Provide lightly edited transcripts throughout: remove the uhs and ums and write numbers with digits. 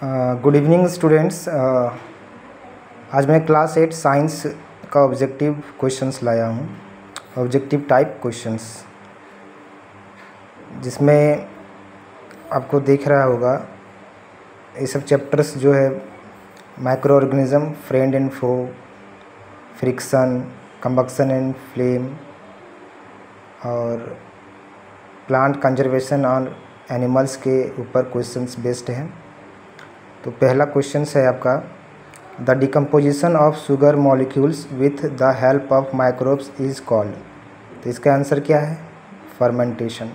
Good evening students. आज मैं class 8 science का ऑब्जेक्टिव क्वेश्चंस लाया हूँ, ऑब्जेक्टिव टाइप क्वेश्चंस, जिसमें आपको दिख रहा होगा ये सब चैप्टर्स जो है micro organism, friend and foe, friction, combustion and flame और प्लांट कंजर्वेशन और एनिमल्स के ऊपर क्वेश्चंस बेस्ड हैं। तो पहला क्वेश्चन है आपका, the decomposition of sugar molecules with the help of microbes is called. तो इसका आंसर क्या है? फर्मेंटेशन।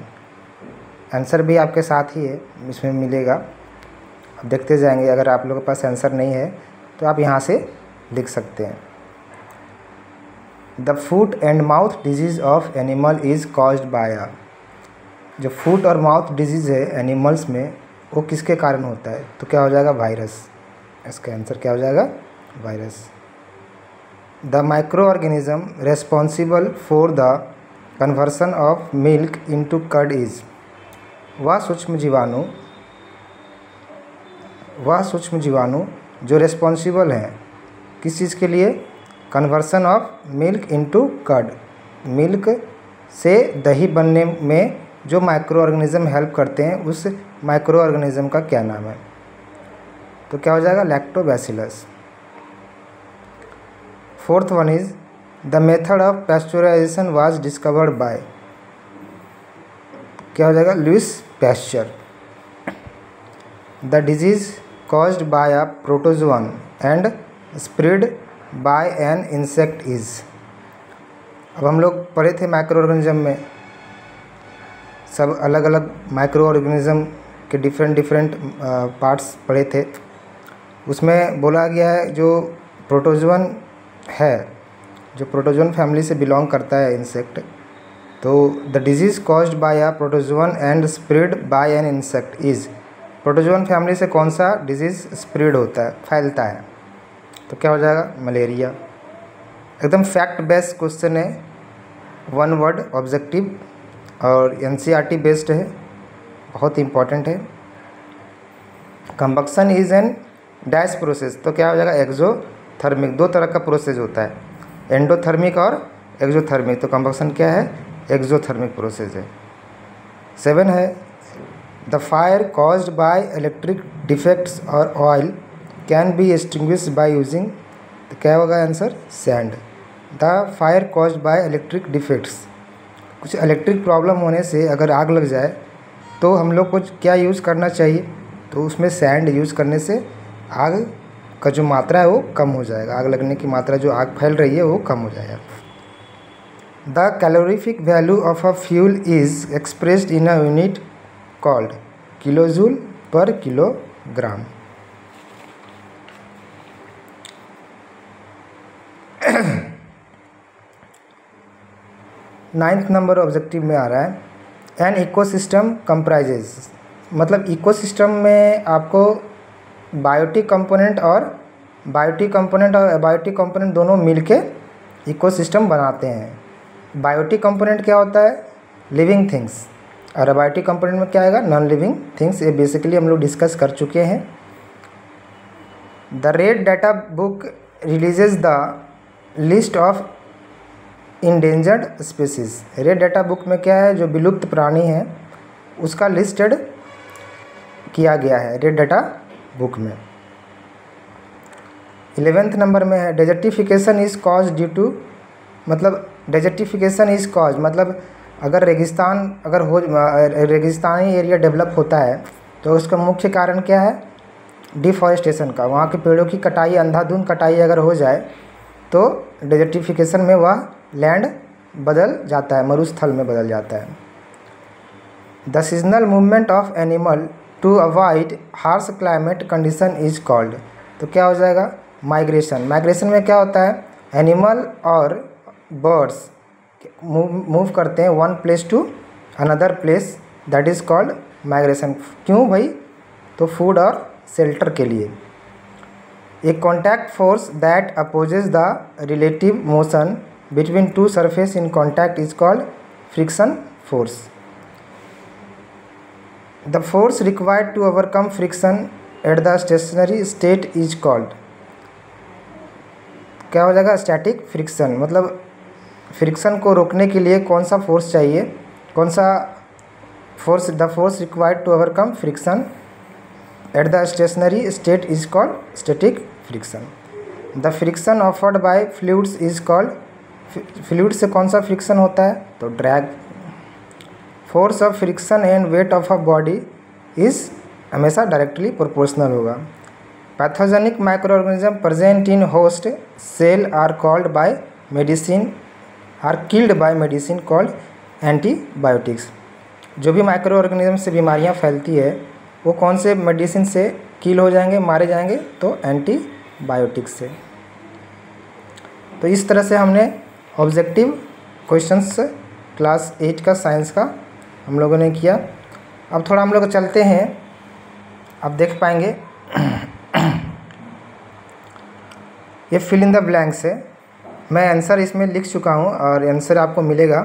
आंसर भी आपके साथ ही है, इसमें मिलेगा, अब देखते जाएंगे। अगर आप लोगों के पास आंसर नहीं है तो आप यहाँ से लिख सकते हैं। The foot and mouth disease of animal is caused by. जो फूट और माउथ डिजीज़ है एनिमल्स में, वो किसके कारण होता है? तो क्या हो जाएगा? वायरस। इसका आंसर क्या हो जाएगा? Virus. The micro organism responsible for the conversion of milk into curd is. वह सूक्ष्म जीवाणु जो रेस्पॉन्सिबल हैं किस चीज़ के लिए? Conversion of milk into curd. Milk से दही बनने में जो माइक्रो ऑर्गेनिज्म हेल्प करते हैं, उस माइक्रो ऑर्गेनिज्म का क्या नाम है? तो क्या हो जाएगा? Lactobacillus. Fourth one is the method of pasteurization was discovered by. क्या हो जाएगा? Louis Pasteur. The disease caused by a protozoan and spread by an insect is. अब हम लोग पढ़े थे माइक्रो ऑर्गेनिज्म में, सब अलग अलग माइक्रो ऑर्गेनिज्म के डिफरेंट पार्ट्स पढ़े थे। उसमें बोला गया है जो प्रोटोजोअन है, जो प्रोटोजोअन फैमिली से बिलोंग करता है इंसेक्ट, तो the disease caused by a protozoan and spread by an insect is. Protozoan family से कौन सा डिजीज़ स्प्रेड होता है, फैलता है? तो क्या हो जाएगा? मलेरिया। एकदम फैक्ट बेस्ड क्वेश्चन है, वन वर्ड ऑब्जेक्टिव और एनसीईआरटी बेस्ड है, बहुत इंपॉर्टेंट है। Combustion is an dash process. तो क्या हो जाएगा? एक्सोथर्मिक। दो तरह का प्रोसेस होता है, एंडोथर्मिक और एक्सोथर्मिक। तो कंबक्शन क्या है? एक्सोथर्मिक प्रोसेस है। 7 है, the fire caused by electric defects और oil can be extinguished by using. तो क्या होगा answer? Sand. The fire caused by electric defects, कुछ इलेक्ट्रिक प्रॉब्लम होने से अगर आग लग जाए तो हम लोग को क्या यूज़ करना चाहिए? तो उसमें सैंड यूज़ करने से आग का जो मात्रा है वो कम हो जाएगा, आग लगने की मात्रा जो आग फैल रही है वो कम हो जाएगा। The calorific value of a fuel is expressed in a unit called kilojoule पर किलोग्राम। नाइन्थ नंबर ऑब्जेक्टिव में आ रहा है, एन इकोसिस्टम कंप्राइजेज। मतलब इकोसिस्टम में आपको बायोटिक कंपोनेंट और एबायोटिक कंपोनेंट दोनों मिलके इकोसिस्टम बनाते हैं। बायोटिक कंपोनेंट क्या होता है? Living things. और एबायोटिक कंपोनेंट में क्या आएगा? Non living things. ये बेसिकली हम लोग डिस्कस कर चुके हैं। The red data book releases the list of endangered species. Red data book में क्या है? जो विलुप्त प्राणी है उसका लिस्टेड किया गया है रेड डाटा बुक में। 11th नंबर में है, desertification is cause due to. मतलब डेजर्टिफिकेशन इज कॉज मतलब अगर रेगिस्तानी एरिया डेवलप होता है तो उसका मुख्य कारण क्या है? डिफॉरेस्टेशन का। वहाँ के पेड़ों की कटाई, अंधाधुंध कटाई अगर हो जाए तो डेजर्टिफिकेशन में वह लैंड बदल जाता है, मरुस्थल में बदल जाता है। The seasonal movement of animal to avoid harsh climate condition is called. तो क्या हो जाएगा? माइग्रेशन। माइग्रेशन में क्या होता है? एनिमल और बर्ड्स मूव करते हैं one place to another place, that is called migration. क्यों भाई? तो फूड और शेल्टर के लिए। A contact force that opposes the relative motion between two surface in contact is called friction force. The force required to overcome friction at the stationary state is called, क्या हो जाएगा, static friction. मतलब friction को रोकने के लिए कौन सा फोर्स चाहिए, कौन सा force, the force required to overcome friction at the stationary state is called static friction. The friction offered by fluids is called, fluid से कौन सा फ्रिक्शन होता है, तो drag. Force of friction and weight of a body is हमेशा directly proportional होगा। Pathogenic micro organism present in host cell are called by medicine, are killed by medicine called antibiotics. जो भी माइक्रो ऑर्गेनिज्म से बीमारियां फैलती है वो कौन से मेडिसिन से किल हो जाएंगे, मारे जाएंगे, तो एंटीबायोटिक्स से। तो इस तरह से हमने ऑब्जेक्टिव क्वेश्चंस क्लास 8 का साइंस का हम लोगों ने किया। अब थोड़ा हम लोग चलते हैं, आप देख पाएंगे ये फिल इन द ब्लैंक्स है। मैं आंसर इसमें लिख चुका हूँ और आंसर आपको मिलेगा,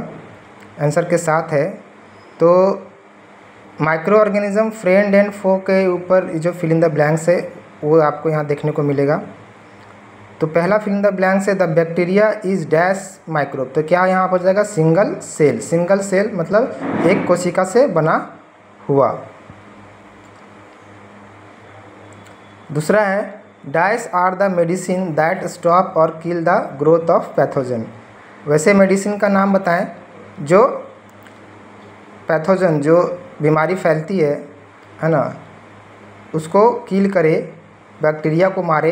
आंसर के साथ है। तो माइक्रो ऑर्गेनिज्म फ्रेंड एंड फो के ऊपर जो फिल इन द ब्लैंक्स है वो आपको यहाँ देखने को मिलेगा। तो पहला फिल इन द ब्लैंक्स है the bacteria is dash microbe, तो क्या यहाँ पर जाएगा, सिंगल सेल। सिंगल सेल मतलब एक कोशिका से बना हुआ। दूसरा है dice are the medicine that stop और kill the growth of pathogen. वैसे मेडिसिन का नाम बताएं जो पैथोजन, जो बीमारी फैलती है ना, उसको किल करे, बैक्टीरिया को मारे।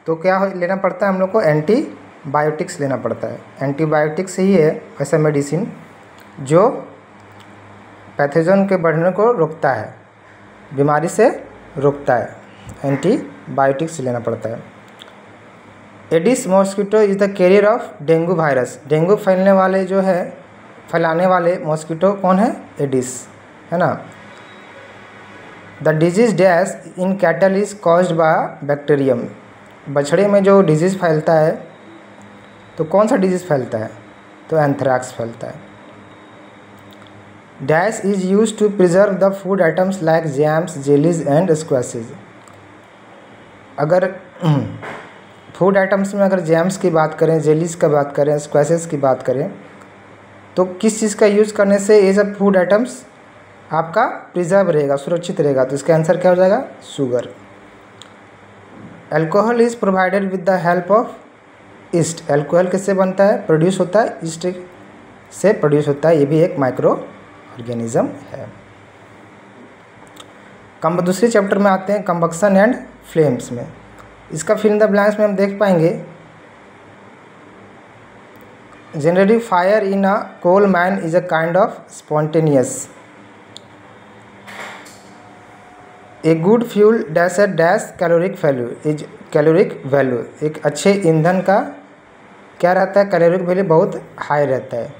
तो क्या लेना पड़ता है हम लोग को, एंटीबायोटिक्स लेना पड़ता है। एंटीबायोटिक्स ही है ऐसा मेडिसिन जो पैथोजन के बढ़ने को रोकता है, बीमारी से रोकता है, एंटीबायोटिक्स लेना पड़ता है। Aedes mosquito is the carrier of dengue virus. Dengue फैलने वाले जो है, फैलाने वाले मॉस्किटो कौन है, एडिस, है ना। The disease dash in cattle is caused by bacterium. बछड़े में जो डिजीज़ फैलता है तो कौन सा डिजीज़ फैलता है, तो एंथ्रैक्स फैलता है। Dash is use to preserve the food items like jams, jellies and squashes. अगर फूड आइटम्स में अगर जैम्स की बात करें, जेलीज की बात करें, स्क्वैशेज की बात करें, तो किस चीज़ का यूज़ करने से ये सब फूड आइटम्स आपका प्रिजर्व रहेगा, सुरक्षित रहेगा, तो इसका आंसर क्या हो जाएगा, sugar. Alcohol is provided with the help of east. Alcohol किससे बनता है, प्रोड्यूस होता है, ईस्ट से प्रोड्यूस होता है, ये भी एक माइक्रो ऑर्गेनिज्म है। दूसरे चैप्टर में आते हैं कंबक्शन एंड फ्लेम्स में। इसका फिल इन द ब्लैंक्स में हम देख पाएंगे generally fire in a coal mine is a kind of spontaneous. A good fuel dash at dash caloric value is caloric value. एक अच्छे ईंधन का क्या रहता है, कैलोरिक वैल्यू बहुत हाई रहता है।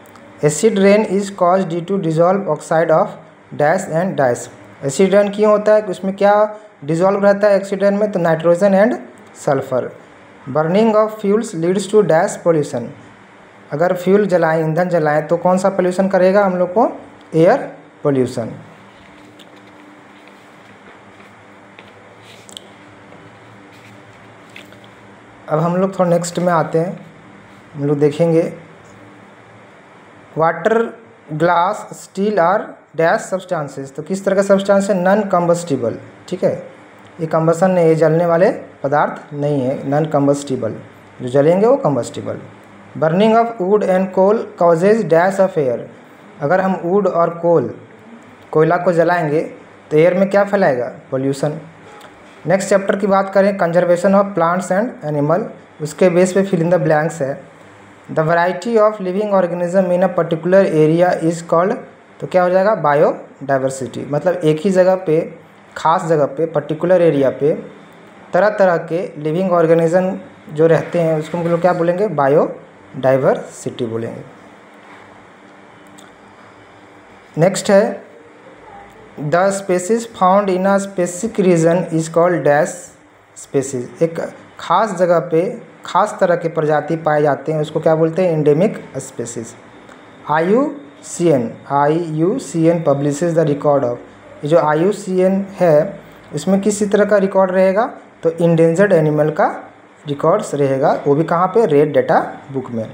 Acid rain is cause due to dissolve oxide of dash and dash. Acid rain क्यों होता है, उसमें क्या डिजॉल्व रहता है एसिड रेन में, तो nitrogen and sulphur. Burning of fuels leads to dash pollution. अगर फ्यूल जलाएं, ईंधन जलाएं, तो कौन सा पोल्यूशन करेगा हम लोग को, एयर पोल्यूशन। अब हम लोग थोड़ा नेक्स्ट में आते हैं, हम लोग देखेंगे water, glass, steel are dash substances. तो किस तरह का सब्सटेंस है, नॉन कम्बस्टिबल, ठीक है, ये कम्बसन नहीं, ये जलने वाले पदार्थ नहीं है, नॉन कम्बस्टिबल, जो जलेंगे वो combustible. Burning of wood and coal causes dash of air. अगर हम वुड और कोयला को जलाएंगे तो एयर में क्या फैलाएगा, पोल्यूशन। नेक्स्ट चैप्टर की बात करें conservation of plants and animal, उसके बेस पे फिल इन द ब्लैंक्स है। The variety of living organism in a particular area is called, तो क्या हो जाएगा, बायोडाइवर्सिटी। मतलब एक ही जगह पे, खास जगह पे, पर्टिकुलर एरिया पे तरह तरह के लिविंग ऑर्गेनिज्म जो रहते हैं उसको हम लोग क्या बोलेंगे, बायोडाइवर्सिटी बोलेंगे। नेक्स्ट है the species found in a specific region is called dash species. एक खास जगह पे खास तरह के प्रजाति पाए जाते हैं उसको क्या बोलते हैं, endemic species. IUCN publishes the record of, ये जो IUCN है उसमें किसी तरह का रिकॉर्ड रहेगा, तो इंडेंजर्ड एनिमल का रिकॉर्ड्स रहेगा, वो भी कहाँ पे, रेड डाटा बुक में।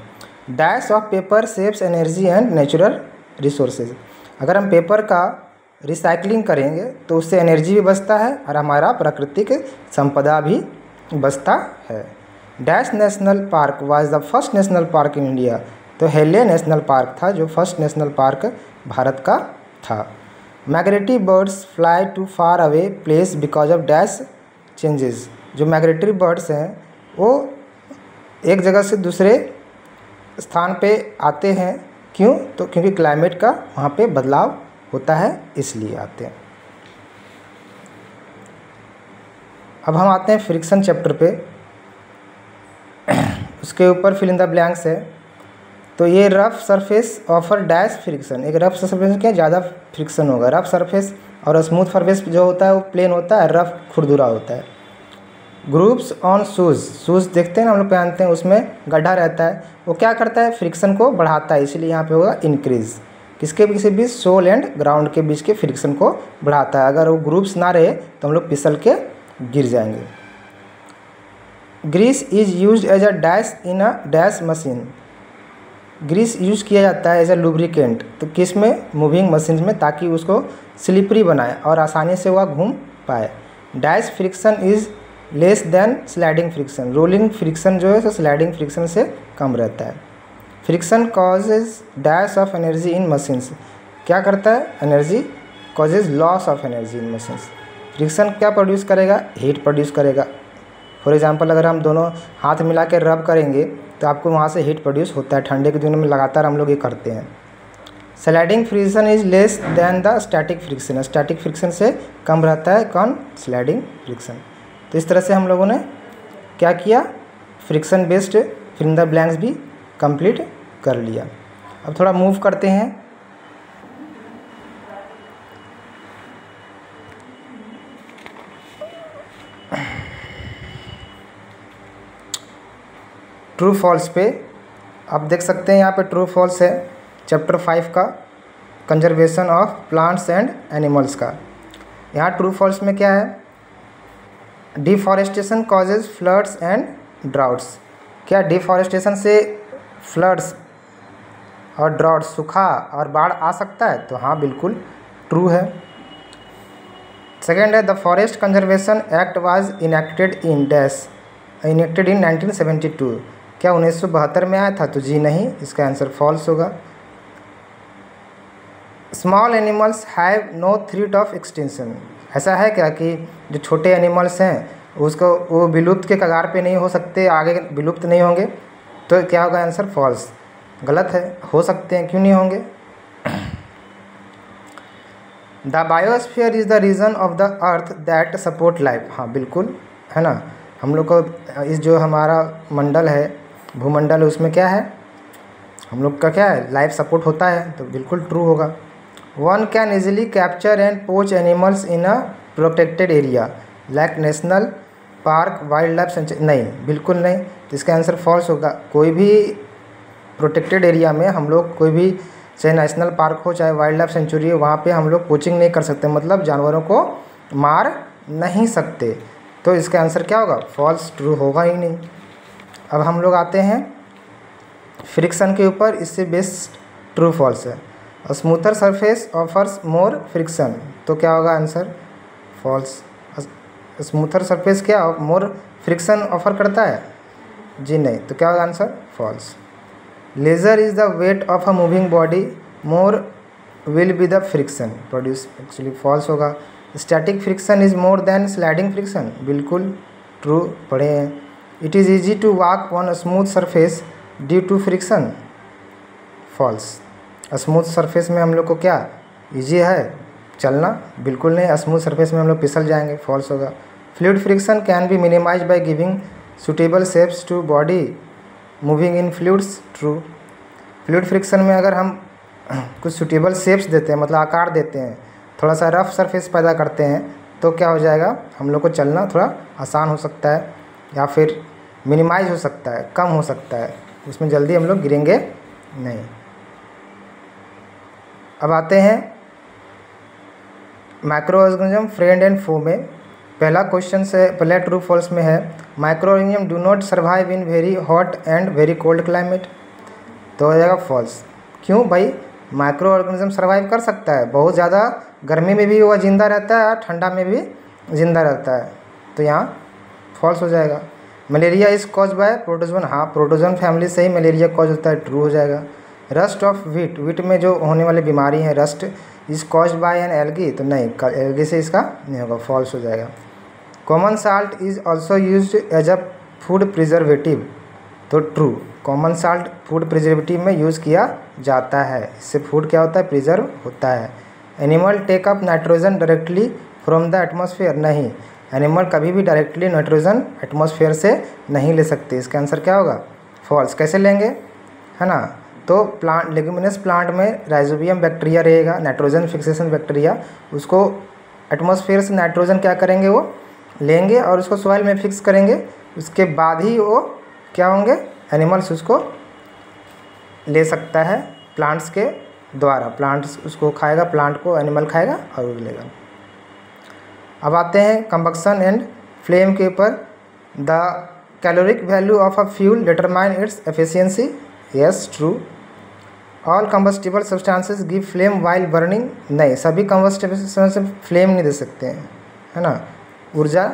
Dash of paper saves energy and natural resources, अगर हम पेपर का रिसाइकलिंग करेंगे तो उससे एनर्जी भी बचता है और हमारा प्राकृतिक संपदा भी बचता है। Dash national park was the first national park in India, तो हेले नेशनल पार्क था जो फर्स्ट नेशनल पार्क भारत का था। Migratory birds fly to far away place because of dash changes, जो माइग्रेटरी बर्ड्स हैं वो एक जगह से दूसरे स्थान पे आते हैं, क्यों, तो क्योंकि क्लाइमेट का वहाँ पे बदलाव होता है, इसलिए आते हैं। अब हम आते हैं फ्रिक्शन चैप्टर पे, उसके ऊपर फिल इन द ब्लैंक्स है। तो ये rough surface offer dash friction, एक रफ सरफेस में क्या ज़्यादा फ्रिक्शन होगा, रफ सरफेस और स्मूथ सरफेस जो होता है वो प्लेन होता है, रफ खुरदुरा होता है। ग्रुप्स ऑन शूज़, शूज़ देखते हैं ना हम लोग पहनते हैं, उसमें गड्ढा रहता है, वो क्या करता है, फ्रिक्शन को बढ़ाता है, इसलिए यहाँ पे होगा इंक्रीज, किसके बीच, सोल एंड ग्राउंड के बीच के फ्रिक्शन को बढ़ाता है। अगर वो ग्रुप्स ना रहे तो हम लोग फिसल के गिर जाएंगे। Grease is use as a dash in a dash machine, grease use किया जाता है एज अ लुब्रिकेंट, तो किस में, मूविंग मशीन में, ताकि उसको स्लिपरी बनाए और आसानी से वह घूम पाए। Dash friction is less than sliding friction, rolling friction जो है तो स्लाइडिंग फ्रिक्शन से कम रहता है। Friction causes dash of energy in machines, क्या करता है, energy causes loss of energy in machines. Friction क्या प्रोड्यूस करेगा, हीट प्रोड्यूस करेगा। फॉर एग्जांपल अगर हम दोनों हाथ मिला के रब करेंगे तो आपको वहाँ से हीट प्रोड्यूस होता है, ठंडे के दिनों में लगातार हम लोग ये करते हैं। Sliding friction is less than the static friction, static friction से कम रहता है कौन, स्लाइडिंग फ्रिक्शन। तो इस तरह से हम लोगों ने क्या किया, friction based fill in the blanks भी कंप्लीट कर लिया। अब थोड़ा मूव करते हैं, ट्रू फॉल्स पे। आप देख सकते हैं यहाँ पे ट्रू फॉल्स है, चैप्टर 5 का, conservation of plants and animals का। यहाँ ट्रू फॉल्स में क्या है, deforestation causes floods and droughts, क्या डिफॉरेस्टेशन से फ्लड्स और ड्राउट, सूखा और बाढ़ आ सकता है, तो हाँ बिल्कुल ट्रू है। सेकेंड है the forest conservation act was enacted in dash, enacted इन 1972, क्या 1972 में आया था, तो जी नहीं, इसका आंसर फॉल्स होगा। Small animals have no threat of extinction, ऐसा है क्या कि जो छोटे एनिमल्स हैं उसको वो विलुप्त के कगार पे नहीं हो सकते, आगे विलुप्त नहीं होंगे, तो क्या होगा आंसर, फॉल्स, गलत है, हो सकते हैं, क्यों नहीं होंगे। The biosphere is the region of the earth that support life, हाँ बिल्कुल है ना, हम लोग को इस जो हमारा मंडल है, भूमंडल है, उसमें क्या है, हम लोग का क्या है, लाइफ सपोर्ट होता है, तो बिल्कुल ट्रू होगा। One can easily capture and poach animals in a protected area like national park, wildlife sanctuary, नहीं बिल्कुल नहीं, तो इसका आंसर फॉल्स होगा। कोई भी प्रोटेक्टेड एरिया में हम लोग, कोई भी चाहे नेशनल पार्क हो चाहे वाइल्ड लाइफ सेंचुरी हो, वहाँ पे हम लोग पोचिंग नहीं कर सकते, मतलब जानवरों को मार नहीं सकते, तो इसका आंसर क्या होगा, फॉल्स, ट्रू होगा ही नहीं। अब हम लोग आते हैं फ्रिक्शन के ऊपर, इससे बेस्ट ट्रू फॉल्स है। स्मूथर सरफेस ऑफर्स मोर फ्रिक्शन, तो क्या होगा आंसर, फॉल्स। स्मूथर सरफेस क्या मोर फ्रिक्शन ऑफर करता है, जी नहीं, तो क्या होगा answer, false. Lesser is the weight of a moving body, more will be the friction produce, actually false होगा। Static friction is more than sliding friction, बिल्कुल true, पढ़े हैं। It is easy to walk on smooth surface due to friction, false. Smooth surface में हम लोग को क्या easy है चलना, बिल्कुल नहीं, स्मूथ सरफेस में हम लोग फिसल जाएंगे, फॉल्स होगा। Fluid friction can be minimize by giving suitable shapes to body moving in fluids, true. Fluid friction में अगर हम कुछ सुटेबल शेप्स देते हैं, मतलब आकार देते हैं, थोड़ा सा रफ सरफेस पैदा करते हैं, तो क्या हो जाएगा, हम लोग को चलना थोड़ा आसान हो सकता है, या फिर मिनिमाइज हो सकता है, कम हो सकता है, उसमें जल्दी हम लोग गिरेंगे नहीं। अब आते हैं माइक्रो ऑर्गेनिज्म फ्रेंड एंड फो में। पहला क्वेश्चन से पहले ट्रू फॉल्स में है, micro organism do not survive in very hot and very cold climate. तो हो जाएगा फॉल्स। क्यों भाई, माइक्रो ऑर्गेनिज्म सर्वाइव कर सकता है, बहुत ज़्यादा गर्मी में भी वह जिंदा रहता है और ठंडा में भी जिंदा रहता है, तो यहाँ फॉल्स हो जाएगा। Malaria is cause bye protozoan, हाँ प्रोटोजोन फैमिली से ही मलेरिया कॉज होता है, ट्रू हो जाएगा। रस्ट ऑफ व्हीट, व्हीट में जो होने वाली बीमारी है rust, is cause by an algae, तो नहीं, एल्गी से इसका नहीं होगा, फॉल्स हो जाएगा। Common salt is also use as a food preservative, तो true, common salt food preservative में यूज़ किया जाता है, इससे फूड क्या होता है, प्रिजर्व होता है। Animal take up nitrogen directly from the atmosphere, नहीं, एनिमल कभी भी डायरेक्टली नाइट्रोजन एटमॉस्फेयर से नहीं ले सकते, इसका आंसर क्या होगा, फॉल्स। कैसे लेंगे, है ना, तो प्लांट, लेग्यूमिनस प्लांट में राइजोबियम बैक्टीरिया रहेगा, नाइट्रोजन फिक्सेशन बैक्टीरिया, उसको एटमॉस्फेयर से नाइट्रोजन क्या करेंगे, वो लेंगे और उसको सॉइल में फिक्स करेंगे, उसके बाद ही वो क्या होंगे, एनिमल्स उसको ले सकता है प्लांट्स के द्वारा, प्लांट्स उसको खाएगा, प्लांट को एनिमल खाएगा और वो लेगा। अब आते हैं कंबक्शन एंड फ्लेम के ऊपर। The caloric value of a fuel determine its efficiency, yes true. All combustible substances give flame while burning, नहीं, सभी कंबस्टिबल सब्सटेंसेस फ्लेम नहीं दे सकते हैं, है ना, ऊर्जा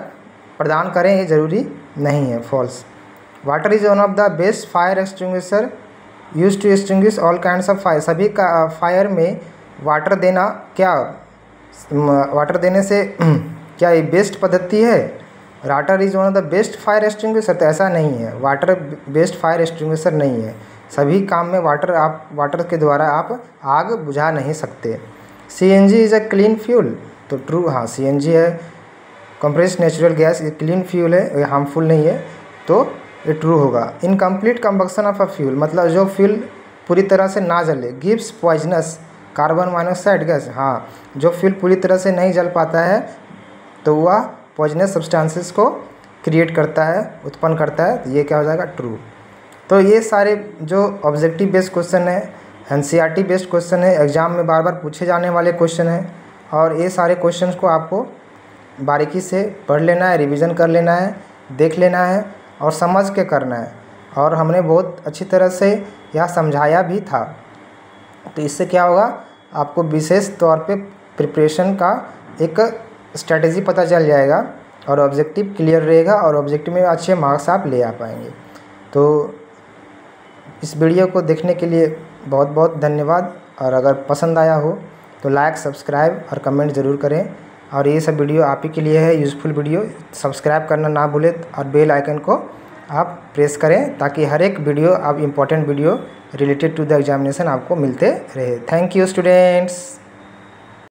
प्रदान करें ये ज़रूरी नहीं है, false. Water is one of the best fire extinguisher use to extinguish all kinds of fire, सभी का फायर में वाटर देना, क्या वाटर देने से क्या ये बेस्ट पद्धति है, water is one of the best fire extinguisher, तो ऐसा नहीं है, वाटर बेस्ट फायर एक्सटिंग्विशर नहीं है, सभी काम में वाटर के द्वारा आप आग बुझा नहीं सकते। CNG is a clean fuel, तो ट्रू, हाँ CNG है कंप्रेस्ड नेचुरल गैस, ये क्लीन फ्यूल है, ये हार्मफुल नहीं है, तो ये ट्रू होगा। Incomplete combustion of a fuel, मतलब जो फ्यूल पूरी तरह से ना जले, gives poisonous carbon monoxide gas, हाँ जो फ्यूल पूरी तरह से नहीं जल पाता है तो वह पॉइजनस सब्सटेंसेस को क्रिएट करता है, उत्पन्न करता है, तो ये क्या हो जाएगा, ट्रू। तो ये सारे जो ऑब्जेक्टिव बेस्ड क्वेश्चन है, NCERT बेस्ड क्वेश्चन है, एग्ज़ाम में बार बार पूछे जाने वाले क्वेश्चन हैं, और ये सारे क्वेश्चंस को आपको बारीकी से पढ़ लेना है, रिवीजन कर लेना है, देख लेना है और समझ के करना है, और हमने बहुत अच्छी तरह से यह समझाया भी था, तो इससे क्या होगा, आपको विशेष तौर पे प्रिपरेशन का एक स्ट्रेटजी पता चल जाएगा और ऑब्जेक्टिव क्लियर रहेगा और ऑब्जेक्टिव में अच्छे मार्क्स आप ले आ पाएंगे। तो इस वीडियो को देखने के लिए बहुत बहुत धन्यवाद, और अगर पसंद आया हो तो लाइक, सब्सक्राइब और कमेंट ज़रूर करें, और ये सब वीडियो आप ही के लिए है, यूज़फुल वीडियो, सब्सक्राइब करना ना भूलें और बेल आइकन को आप प्रेस करें ताकि हर एक वीडियो, आप important video related to the examination आपको मिलते रहे। Thank you students.